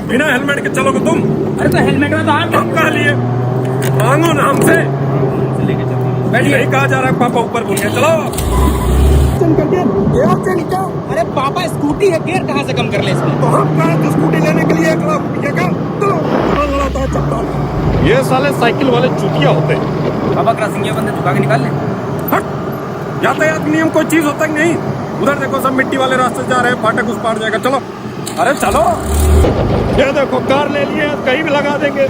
बिना हेलमेट के चलोगे तुम? अरे तो हेलमेट में तो हाथ हम कहा लिए मांगो ना हमसे। बैठिए। नहीं कहा जा रहा है पापा ऊपर बोलिए चलो। अरे पापा स्कूटी है, गियर कहाँ से कम कर ले इसमें? तो हम कहा स्कूटी लेने के लिए 1 लाख रुपये का चलो लड़ाता है चप्पल। ये साले साइकिल वाले चूतिया होते हैं। पापा क्रॉसिंग ये बंदे झुका के निकाल ले। हट यातायात नियम कोई चीज होता ही नहीं। उधर देखो सब मिट्टी वाले रास्ते जा रहे हैं, फाटक उस पार जाएगा। चलो अरे चलो। ये देखो कार ले लिए कहीं भी लगा देंगे।